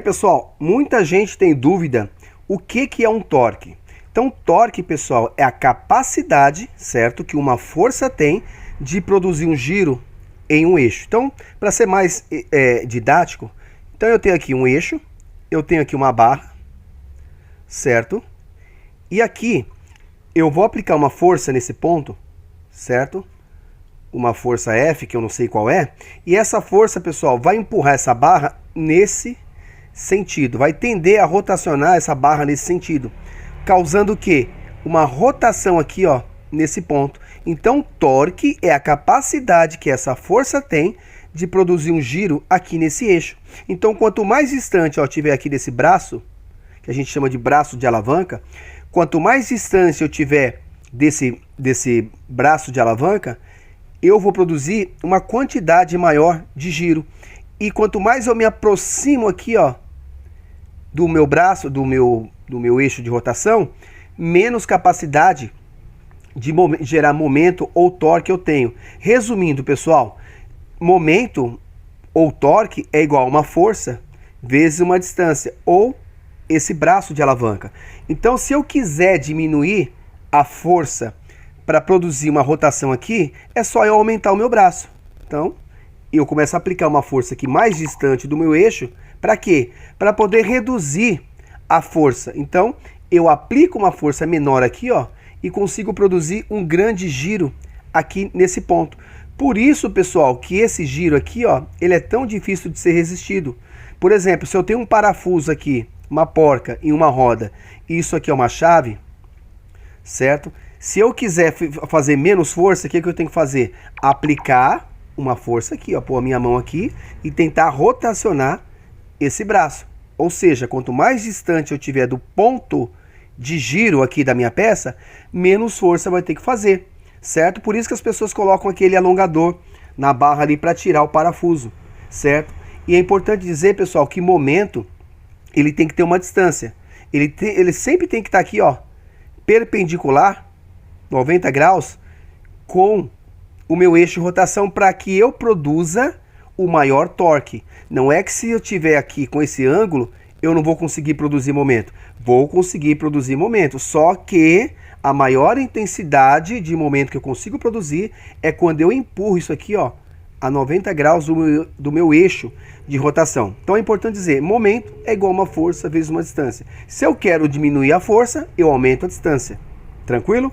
pessoal, muita gente tem dúvida o que é um torque. Então, torque, pessoal, é a capacidade, certo, que uma força tem de produzir um giro em um eixo. Então, para ser mais didático, então eu tenho aqui um eixo, eu tenho aqui uma barra, certo? E aqui eu vou aplicar uma força nesse ponto, certo? Uma força F, que eu não sei qual é, e essa força, pessoal, vai empurrar essa barra nesse sentido, vai tender a rotacionar essa barra nesse sentido, causando o quê? Uma rotação aqui, ó, nesse ponto. Então, torque é a capacidade que essa força tem de produzir um giro aqui nesse eixo. Então, quanto mais distante eu tiver aqui desse braço, que a gente chama de braço de alavanca, quanto mais distância eu tiver desse braço de alavanca, eu vou produzir uma quantidade maior de giro. E quanto mais eu me aproximo aqui, ó, do meu braço, do meu eixo de rotação, menos capacidade de gerar momento ou torque eu tenho. Resumindo, pessoal, momento ou torque é igual a uma força vezes uma distância, ou esse braço de alavanca. Então, se eu quiser diminuir a força para produzir uma rotação aqui, é só eu aumentar o meu braço. Então, eu começo a aplicar uma força aqui mais distante do meu eixo. Para quê? Para poder reduzir a força. Então, eu aplico uma força menor aqui, ó, e consigo produzir um grande giro aqui nesse ponto. Por isso, pessoal, que esse giro aqui, ó, ele é tão difícil de ser resistido. Por exemplo, se eu tenho um parafuso aqui, uma porca e uma roda, e isso aqui é uma chave, certo? Se eu quiser fazer menos força, o que eu tenho que fazer? Aplicar uma força aqui, ó, pôr a minha mão aqui e tentar rotacionar esse braço. Ou seja, quanto mais distante eu tiver do ponto de giro aqui da minha peça, menos força vai ter que fazer, certo? Por isso que as pessoas colocam aquele alongador na barra ali para tirar o parafuso, certo? E é importante dizer, pessoal, que momento ele tem que ter uma distância. Ele sempre tem que estar aqui, ó, perpendicular, 90 graus, com o meu eixo de rotação, para que eu produza o maior torque. Não é que se eu tiver aqui com esse ângulo, eu não vou conseguir produzir momento. Vou conseguir produzir momento, só que a maior intensidade de momento que eu consigo produzir é quando eu empurro isso aqui, ó, a 90 graus do meu eixo de rotação. Então é importante dizer, momento é igual a uma força vezes uma distância. Se eu quero diminuir a força, eu aumento a distância. Tranquilo?